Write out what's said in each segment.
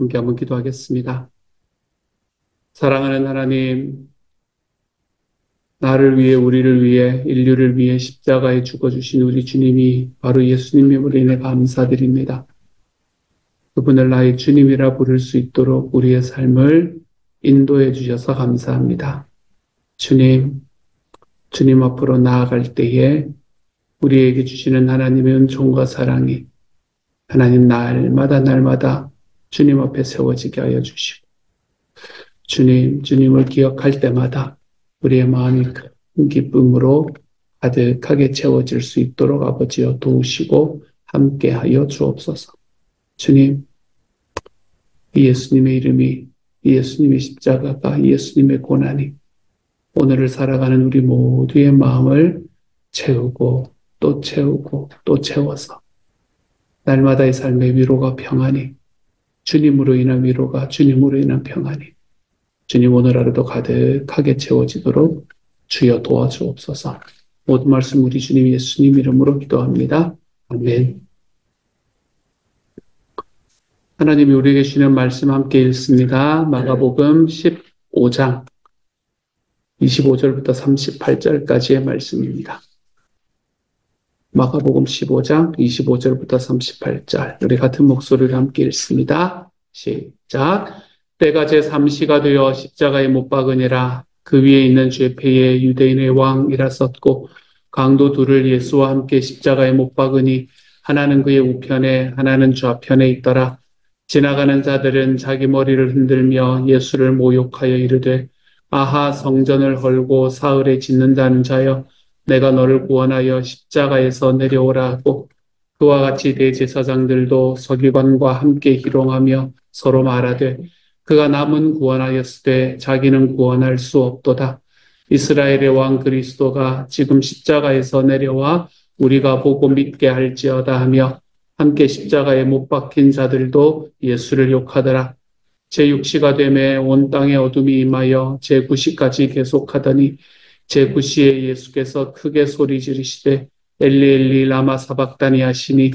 함께 한번 기도하겠습니다. 사랑하는 하나님, 나를 위해, 우리를 위해, 인류를 위해 십자가에 죽어주신 우리 주님이 바로 예수님임으로 인해 감사드립니다. 그분을 나의 주님이라 부를 수 있도록 우리의 삶을 인도해 주셔서 감사합니다. 주님 앞으로 나아갈 때에 우리에게 주시는 하나님의 은총과 사랑이 하나님 날마다 주님 앞에 세워지게 하여 주시고 주님을 기억할 때마다 우리의 마음이 큰 기쁨으로 가득하게 채워질 수 있도록 아버지여 도우시고 함께하여 주옵소서. 주님, 이 예수님의 이름이, 이 예수님의 십자가가, 이 예수님의 고난이 오늘을 살아가는 우리 모두의 마음을 채우고 또 채우고 또 채워서 날마다의 삶의 위로가 평안이 주님으로 인한 위로가 주님으로 인한 평안이 주님 오늘 하루도 가득하게 채워지도록 주여 도와주옵소서. 모든 말씀 우리 주님 예수님 이름으로 기도합니다. 아멘. 하나님이 우리에게 주시는 말씀 함께 읽습니다. 마가복음 15장 25절부터 38절까지의 말씀입니다. 마가복음 15장 25절부터 38절 우리 같은 목소리를 함께 읽습니다. 시작. 때가 제3시가 되어 십자가에 못 박으니라. 그 위에 있는 죄패에 유대인의 왕이라 썼고 강도 둘을 예수와 함께 십자가에 못 박으니 하나는 그의 우편에 하나는 좌편에 있더라. 지나가는 자들은 자기 머리를 흔들며 예수를 모욕하여 이르되 아하 성전을 헐고 사흘에 짓는다는 자여 내가 너를 구원하여 십자가에서 내려오라 하고 그와 같이 대제사장들도 서기관과 함께 희롱하며 서로 말하되 그가 남은 구원하였으되 자기는 구원할 수 없도다. 이스라엘의 왕 그리스도가 지금 십자가에서 내려와 우리가 보고 믿게 할지어다 하며 함께 십자가에 못 박힌 자들도 예수를 욕하더라. 제6시가 되매 온 땅에 어둠이 임하여 제9시까지 계속하더니 제9시에 예수께서 크게 소리 지르시되 엘리 엘리 라마 사박다니 하시니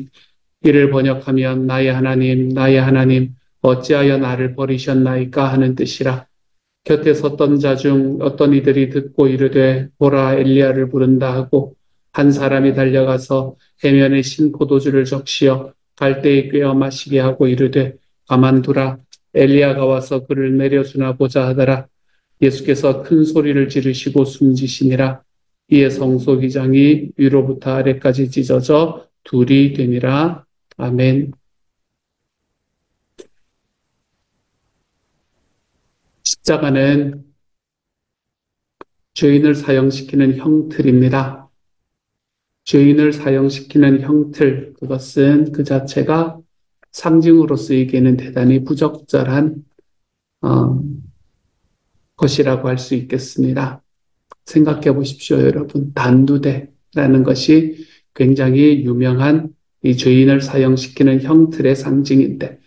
이를 번역하면 나의 하나님 어찌하여 나를 버리셨나이까 하는 뜻이라. 곁에 섰던 자 중 어떤 이들이 듣고 이르되 보라 엘리야를 부른다 하고 한 사람이 달려가서 해면에 신 포도주를 적시어 갈대에 꿰어 마시게 하고 이르되 가만두라 엘리야가 와서 그를 내려주나 보자 하더라. 예수께서 큰 소리를 지르시고 숨지시니라. 이에 성소기장이 위로부터 아래까지 찢어져 둘이 되니라. 아멘. 십자가는 죄인을 사형시키는 형틀입니다. 죄인을 사형시키는 형틀, 그것은 그 자체가 상징으로 쓰이기에는 대단히 부적절한 것이라고 할 수 있겠습니다. 생각해 보십시오, 여러분. 단두대라는 것이 굉장히 유명한 이 죄인을 사형시키는 형틀의 상징인데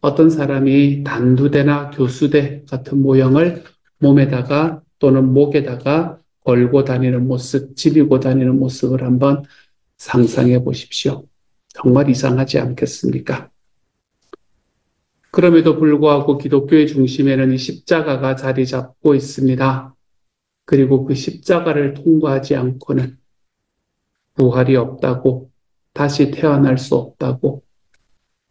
어떤 사람이 단두대나 교수대 같은 모형을 몸에다가 또는 목에다가 걸고 다니는 모습, 지니고 다니는 모습을 한번 상상해 보십시오. 정말 이상하지 않겠습니까? 그럼에도 불구하고 기독교의 중심에는 이 십자가가 자리 잡고 있습니다. 그리고 그 십자가를 통과하지 않고는 부활이 없다고, 다시 태어날 수 없다고,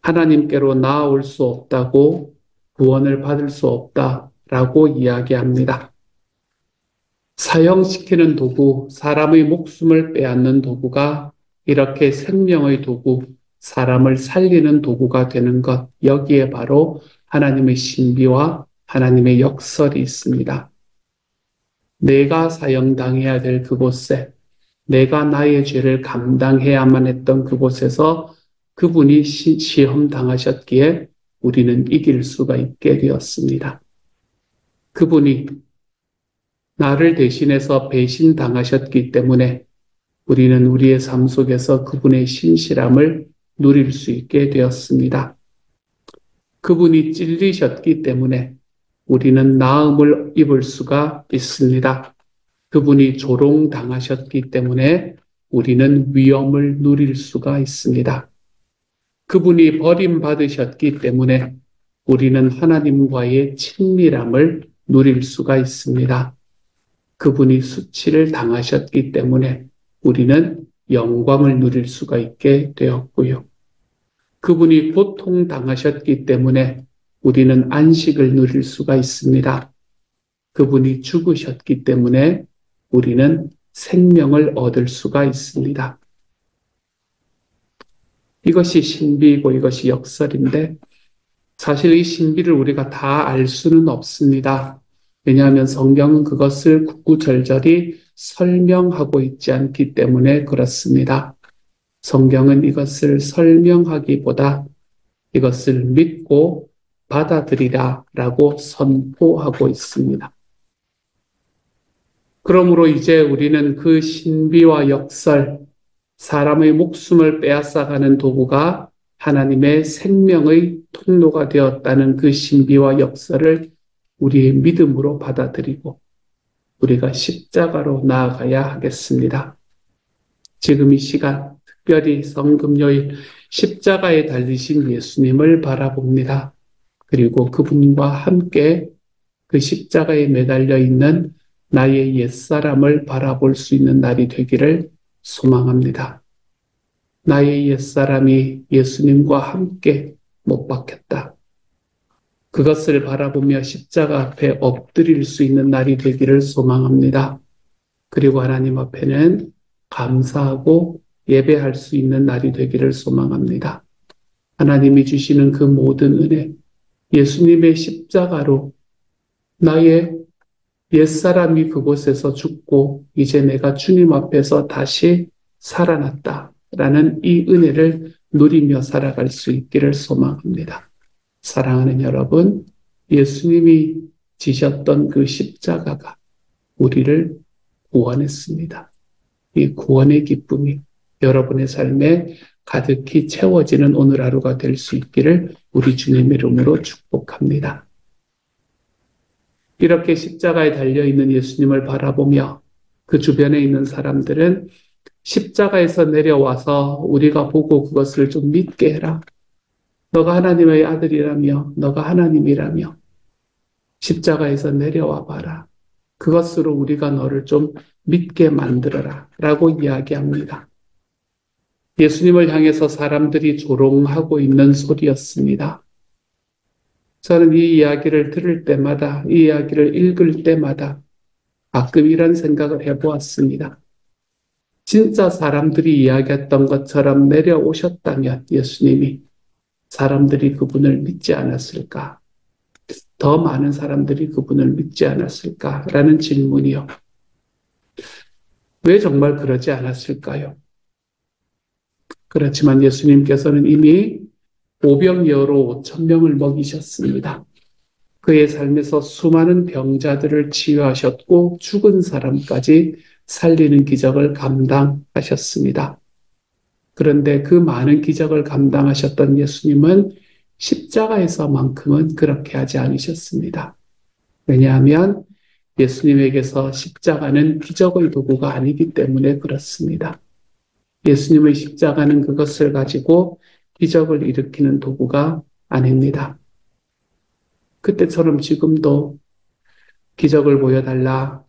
하나님께로 나아올 수 없다고, 구원을 받을 수 없다라고 이야기합니다. 사형시키는 도구, 사람의 목숨을 빼앗는 도구가 이렇게 생명의 도구, 사람을 살리는 도구가 되는 것, 여기에 바로 하나님의 신비와 하나님의 역설이 있습니다. 내가 사형당해야 될 그곳에, 내가 나의 죄를 감당해야만 했던 그곳에서 그분이 시험당하셨기에 우리는 이길 수가 있게 되었습니다. 그분이 나를 대신해서 배신당하셨기 때문에 우리는 우리의 삶 속에서 그분의 신실함을 누릴 수 있게 되었습니다. 그분이 찔리셨기 때문에 우리는 나음을 입을 수가 있습니다. 그분이 조롱당하셨기 때문에 우리는 위엄을 누릴 수가 있습니다. 그분이 버림받으셨기 때문에 우리는 하나님과의 친밀함을 누릴 수가 있습니다. 그분이 수치를 당하셨기 때문에 우리는 영광을 누릴 수가 있게 되었고요. 그분이 고통 당하셨기 때문에 우리는 안식을 누릴 수가 있습니다. 그분이 죽으셨기 때문에 우리는 생명을 얻을 수가 있습니다. 이것이 신비이고 이것이 역설인데 사실 이 신비를 우리가 다 알 수는 없습니다. 왜냐하면 성경은 그것을 구구절절히 설명하고 있지 않기 때문에 그렇습니다. 성경은 이것을 설명하기보다 이것을 믿고 받아들이라 라고 선포하고 있습니다. 그러므로 이제 우리는 그 신비와 역설, 사람의 목숨을 빼앗아가는 도구가 하나님의 생명의 통로가 되었다는 그 신비와 역설을 우리의 믿음으로 받아들이고 우리가 십자가로 나아가야 하겠습니다. 지금 이 시간, 특별히 성금요일 십자가에 달리신 예수님을 바라봅니다. 그리고 그분과 함께 그 십자가에 매달려 있는 나의 옛사람을 바라볼 수 있는 날이 되기를 소망합니다. 나의 옛사람이 예수님과 함께 못 박혔다. 그것을 바라보며 십자가 앞에 엎드릴 수 있는 날이 되기를 소망합니다. 그리고 하나님 앞에는 감사하고 예배할 수 있는 날이 되기를 소망합니다. 하나님이 주시는 그 모든 은혜, 예수님의 십자가로 나의 옛사람이 그곳에서 죽고 이제 내가 주님 앞에서 다시 살아났다라는 이 은혜를 누리며 살아갈 수 있기를 소망합니다. 사랑하는 여러분, 예수님이 지셨던 그 십자가가 우리를 구원했습니다. 이 구원의 기쁨이 여러분의 삶에 가득히 채워지는 오늘 하루가 될 수 있기를 우리 주님의 이름으로 축복합니다. 이렇게 십자가에 달려있는 예수님을 바라보며 그 주변에 있는 사람들은 십자가에서 내려와서 우리가 보고 그것을 좀 믿게 해라. 너가 하나님의 아들이라며 너가 하나님이라며 십자가에서 내려와 봐라. 그것으로 우리가 너를 좀 믿게 만들어라 라고 이야기합니다. 예수님을 향해서 사람들이 조롱하고 있는 소리였습니다. 저는 이 이야기를 들을 때마다, 이 이야기를 읽을 때마다 가끔 이런 생각을 해보았습니다. 진짜 사람들이 이야기했던 것처럼 내려오셨다면 예수님이 사람들이 그분을 믿지 않았을까? 더 많은 사람들이 그분을 믿지 않았을까라는 질문이요. 왜 정말 그러지 않았을까요? 그렇지만 예수님께서는 이미 오병이어로 5,000명을 먹이셨습니다. 그의 삶에서 수많은 병자들을 치유하셨고 죽은 사람까지 살리는 기적을 감당하셨습니다. 그런데 그 많은 기적을 감당하셨던 예수님은 십자가에서만큼은 그렇게 하지 않으셨습니다. 왜냐하면 예수님에게서 십자가는 기적의 도구가 아니기 때문에 그렇습니다. 예수님의 십자가는 그것을 가지고 기적을 일으키는 도구가 아닙니다. 그때처럼 지금도 기적을 보여달라,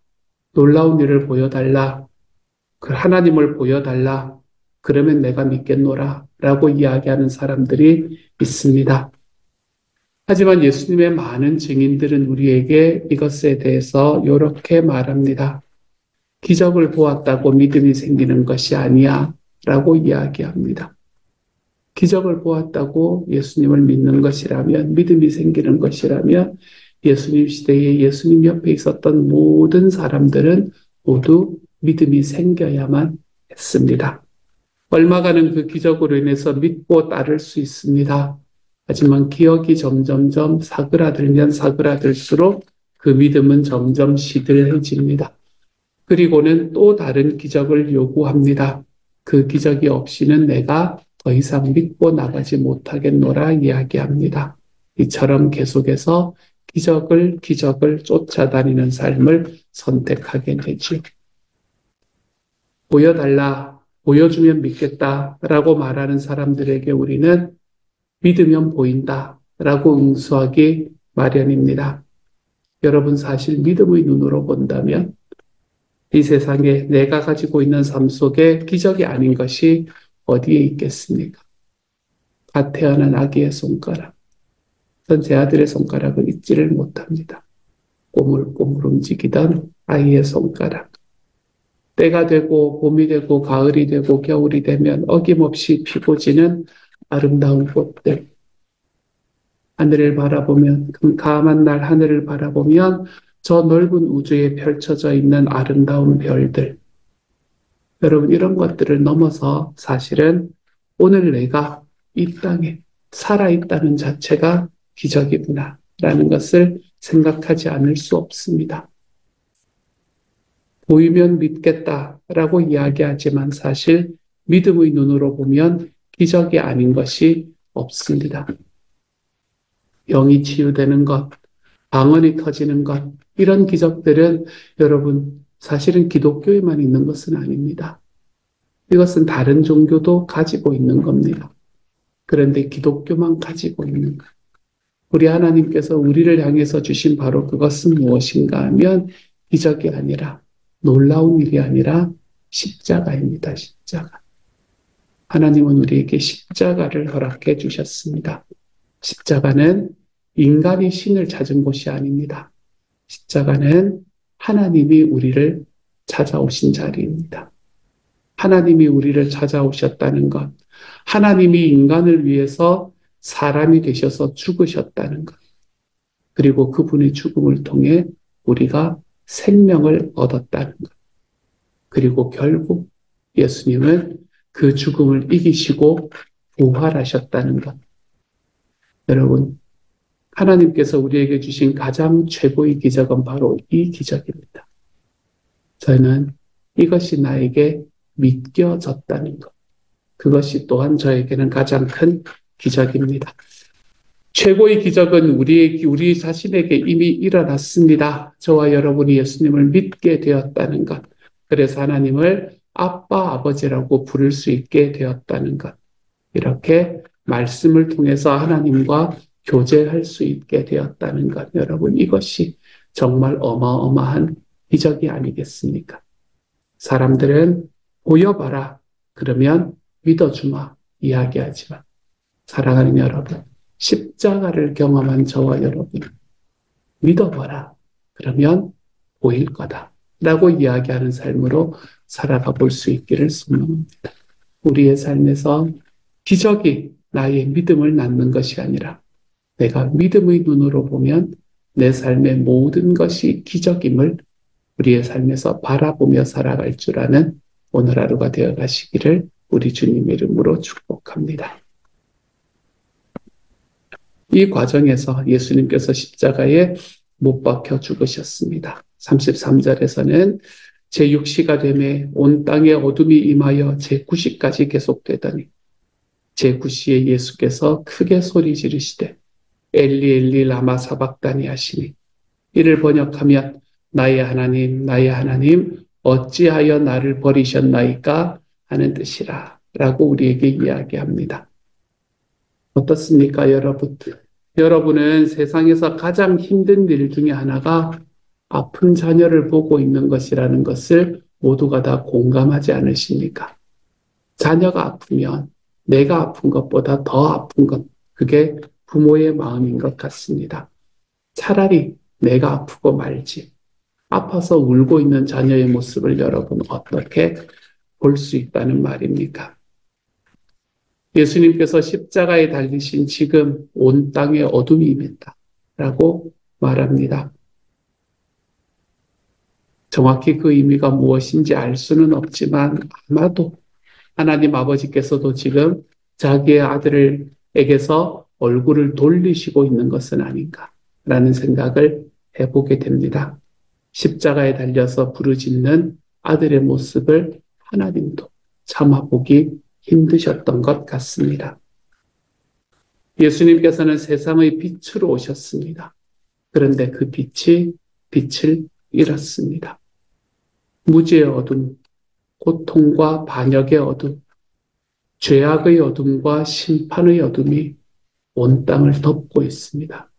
놀라운 일을 보여달라, 그 하나님을 보여달라, 그러면 내가 믿겠노라 라고 이야기하는 사람들이 있습니다. 하지만 예수님의 많은 증인들은 우리에게 이것에 대해서 이렇게 말합니다. 기적을 보았다고 믿음이 생기는 것이 아니야 라고 이야기합니다. 기적을 보았다고 예수님을 믿는 것이라면, 믿음이 생기는 것이라면 예수님 시대에 예수님 옆에 있었던 모든 사람들은 모두 믿음이 생겨야만 했습니다. 얼마간은 그 기적으로 인해서 믿고 따를 수 있습니다. 하지만 기억이 점점점 사그라들면 사그라들수록 그 믿음은 점점 시들해집니다. 그리고는 또 다른 기적을 요구합니다. 그 기적이 없이는 내가 더 이상 믿고 나가지 못하겠노라 이야기합니다. 이처럼 계속해서 기적을 쫓아다니는 삶을 선택하게 되죠. 보여달라, 보여주면 믿겠다라고 말하는 사람들에게 우리는 믿으면 보인다 라고 응수하기 마련입니다. 여러분 사실 믿음의 눈으로 본다면 이 세상에 내가 가지고 있는 삶 속에 기적이 아닌 것이 어디에 있겠습니까? 갓 태어난 아기의 손가락, 전 제 아들의 손가락을 잊지를 못합니다. 꼬물꼬물 움직이던 아이의 손가락. 때가 되고 봄이 되고 가을이 되고 겨울이 되면 어김없이 피고 지는 아름다운 꽃들. 하늘을 바라보면, 캄캄한 날 하늘을 바라보면 저 넓은 우주에 펼쳐져 있는 아름다운 별들. 여러분, 이런 것들을 넘어서 사실은 오늘 내가 이 땅에 살아있다는 자체가 기적이구나 라는 것을 생각하지 않을 수 없습니다. 보이면 믿겠다라고 이야기하지만 사실 믿음의 눈으로 보면 기적이 아닌 것이 없습니다. 병이 치유되는 것, 방언이 터지는 것, 이런 기적들은 여러분 사실은 기독교에만 있는 것은 아닙니다. 이것은 다른 종교도 가지고 있는 겁니다. 그런데 기독교만 가지고 있는 것. 우리 하나님께서 우리를 향해서 주신 바로 그것은 무엇인가 하면 기적이 아니라 놀라운 일이 아니라 십자가입니다. 십자가. 하나님은 우리에게 십자가를 허락해 주셨습니다. 십자가는 인간이 신을 찾은 곳이 아닙니다. 십자가는 하나님이 우리를 찾아오신 자리입니다. 하나님이 우리를 찾아오셨다는 것, 하나님이 인간을 위해서 사람이 되셔서 죽으셨다는 것, 그리고 그분의 죽음을 통해 우리가 생명을 얻었다는 것, 그리고 결국 예수님은 그 죽음을 이기시고 부활하셨다는 것. 여러분, 하나님께서 우리에게 주신 가장 최고의 기적은 바로 이 기적입니다. 저는 이것이 나에게 믿겨졌다는 것. 그것이 또한 저에게는 가장 큰 기적입니다. 최고의 기적은 우리 자신에게 이미 일어났습니다. 저와 여러분이 예수님을 믿게 되었다는 것. 그래서 하나님을 아빠, 아버지라고 부를 수 있게 되었다는 것. 이렇게 말씀을 통해서 하나님과 교제할 수 있게 되었다는 것. 여러분, 이것이 정말 어마어마한 기적이 아니겠습니까? 사람들은 보여봐라. 그러면 믿어주마. 이야기하지만. 사랑하는 여러분, 십자가를 경험한 저와 여러분, 믿어봐라. 그러면 보일 거다. 라고 이야기하는 삶으로 살아가 볼 수 있기를 소망합니다. 우리의 삶에서 기적이 나의 믿음을 낳는 것이 아니라 내가 믿음의 눈으로 보면 내 삶의 모든 것이 기적임을 우리의 삶에서 바라보며 살아갈 줄 아는 오늘 하루가 되어 가시기를 우리 주님의 이름으로 축복합니다. 이 과정에서 예수님께서 십자가에 못 박혀 죽으셨습니다. 33절에서는 제6시가 되매 온 땅에 어둠이 임하여 제9시까지 계속되더니 제9시에 예수께서 크게 소리 지르시되 엘리 엘리 라마 사박다니 하시니 이를 번역하면 나의 하나님 어찌하여 나를 버리셨나이까 하는 뜻이라 라고 우리에게 이야기합니다. 어떻습니까, 여러분? 여러분은 세상에서 가장 힘든 일 중에 하나가 아픈 자녀를 보고 있는 것이라는 것을 모두가 다 공감하지 않으십니까? 자녀가 아프면 내가 아픈 것보다 더 아픈 것, 그게 부모의 마음인 것 같습니다. 차라리 내가 아프고 말지. 아파서 울고 있는 자녀의 모습을 여러분 어떻게 볼 수 있다는 말입니까? 예수님께서 십자가에 달리신 지금 온 땅에 어둠이 임했다 라고 말합니다. 정확히 그 의미가 무엇인지 알 수는 없지만 아마도 하나님 아버지께서도 지금 자기의 아들에게서 얼굴을 돌리시고 있는 것은 아닌가라는 생각을 해보게 됩니다. 십자가에 달려서 부르짖는 아들의 모습을 하나님도 참아보기 힘드셨던 것 같습니다. 예수님께서는 세상의 빛으로 오셨습니다. 그런데 그 빛이 빛을 잃었습니다. 무지의 어둠, 고통과 반역의 어둠, 죄악의 어둠과 심판의 어둠이 온 땅을 덮고 있습니다.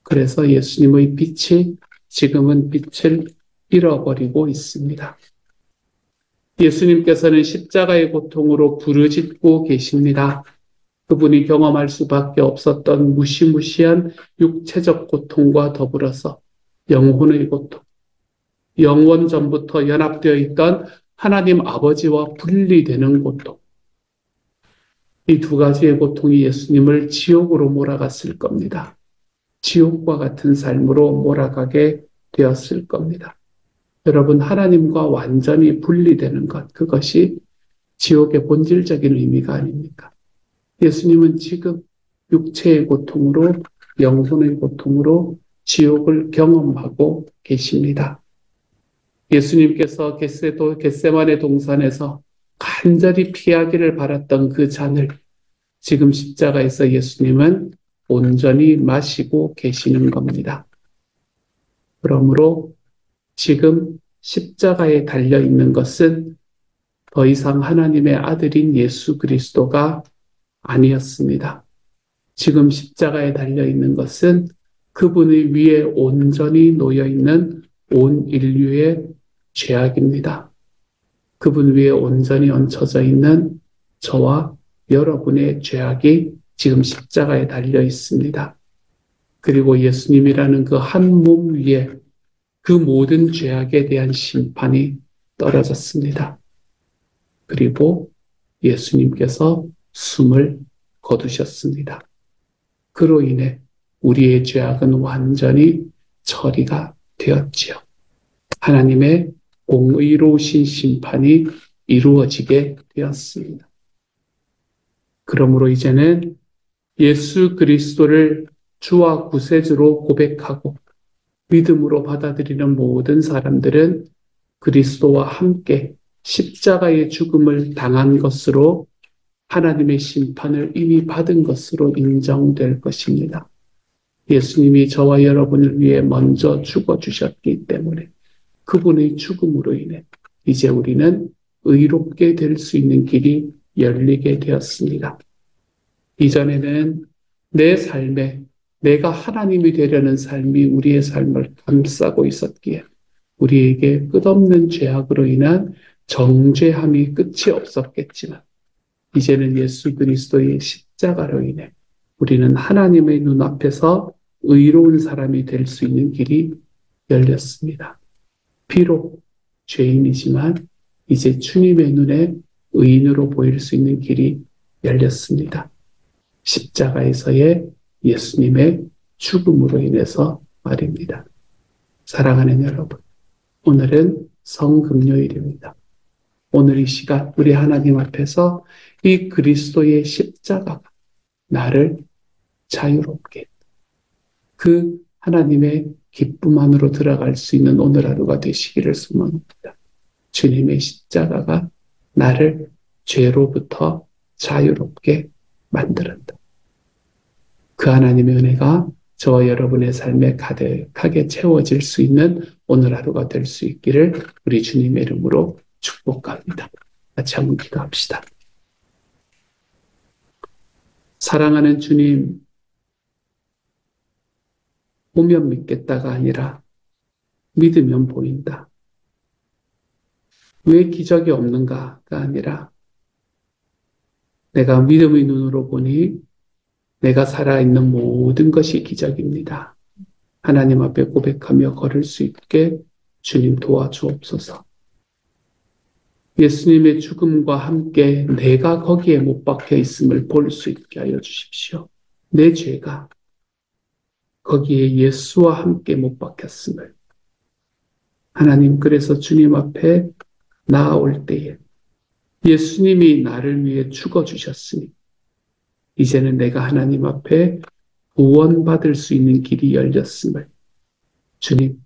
그래서 예수님의 빛이 지금은 빛을 잃어버리고 있습니다. 예수님께서는 십자가의 고통으로 부르짖고 계십니다. 그분이 경험할 수밖에 없었던 무시무시한 육체적 고통과 더불어서 영혼의 고통, 영원 전부터 연합되어 있던 하나님 아버지와 분리되는 고통, 이 두 가지의 고통이 예수님을 지옥으로 몰아갔을 겁니다. 지옥과 같은 삶으로 몰아가게 되었을 겁니다. 여러분, 하나님과 완전히 분리되는 것, 그것이 지옥의 본질적인 의미가 아닙니까? 예수님은 지금 육체의 고통으로, 영혼의 고통으로 지옥을 경험하고 계십니다. 예수님께서 겟세마네 동산에서 간절히 피하기를 바랐던 그 잔을 지금 십자가에서 예수님은 온전히 마시고 계시는 겁니다. 그러므로 지금 십자가에 달려 있는 것은 더 이상 하나님의 아들인 예수 그리스도가 아니었습니다. 지금 십자가에 달려 있는 것은 그분의 위에 온전히 놓여 있는 온 인류의 죄악입니다. 그분 위에 온전히 얹혀져 있는 저와 여러분의 죄악이 지금 십자가에 달려 있습니다. 그리고 예수님이라는 그 한 몸 위에 그 모든 죄악에 대한 심판이 떨어졌습니다. 그리고 예수님께서 숨을 거두셨습니다. 그로 인해 우리의 죄악은 완전히 처리가 되었지요. 하나님의 공의로우신 심판이 이루어지게 되었습니다. 그러므로 이제는 예수 그리스도를 주와 구세주로 고백하고 믿음으로 받아들이는 모든 사람들은 그리스도와 함께 십자가의 죽음을 당한 것으로 하나님의 심판을 이미 받은 것으로 인정될 것입니다. 예수님이 저와 여러분을 위해 먼저 죽어주셨기 때문에 그분의 죽음으로 인해 이제 우리는 의롭게 될 수 있는 길이 열리게 되었습니다. 이전에는 내 삶에 내가 하나님이 되려는 삶이 우리의 삶을 감싸고 있었기에 우리에게 끝없는 죄악으로 인한 정죄함이 끝이 없었겠지만 이제는 예수 그리스도의 십자가로 인해 우리는 하나님의 눈앞에서 의로운 사람이 될 수 있는 길이 열렸습니다. 비록 죄인이지만 이제 주님의 눈에 의인으로 보일 수 있는 길이 열렸습니다. 십자가에서의 예수님의 죽음으로 인해서 말입니다. 사랑하는 여러분, 오늘은 성금요일입니다. 오늘 이 시간 우리 하나님 앞에서 이 그리스도의 십자가가 나를 자유롭게 그 하나님의 기쁨 안으로 들어갈 수 있는 오늘 하루가 되시기를 소망합니다. 주님의 십자가가 나를 죄로부터 자유롭게 만들었다. 그 하나님의 은혜가 저와 여러분의 삶에 가득하게 채워질 수 있는 오늘 하루가 될 수 있기를 우리 주님의 이름으로 축복합니다. 같이 한번 기도합시다. 사랑하는 주님, 보면 믿겠다가 아니라 믿으면 보인다. 왜 기적이 없는가가 아니라 내가 믿음의 눈으로 보니 내가 살아있는 모든 것이 기적입니다. 하나님 앞에 고백하며 걸을 수 있게 주님 도와주옵소서. 예수님의 죽음과 함께 내가 거기에 못 박혀 있음을 볼 수 있게 하여 주십시오. 내 죄가 거기에 예수와 함께 못 박혔음을. 하나님, 그래서 주님 앞에 나아올 때에 예수님이 나를 위해 죽어주셨으니 이제는 내가 하나님 앞에 구원받을 수 있는 길이 열렸음을 주님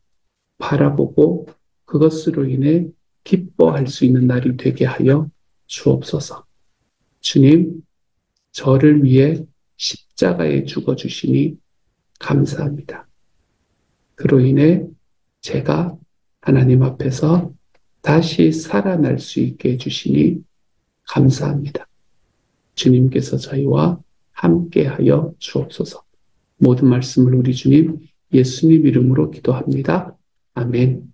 바라보고 그것으로 인해 기뻐할 수 있는 날이 되게 하여 주옵소서. 주님, 저를 위해 십자가에 죽어주시니 감사합니다. 그로 인해 제가 하나님 앞에서 다시 살아날 수 있게 해주시니 감사합니다. 주님께서 저희와 함께하여 주옵소서. 모든 말씀을 우리 주님 예수님 이름으로 기도합니다. 아멘.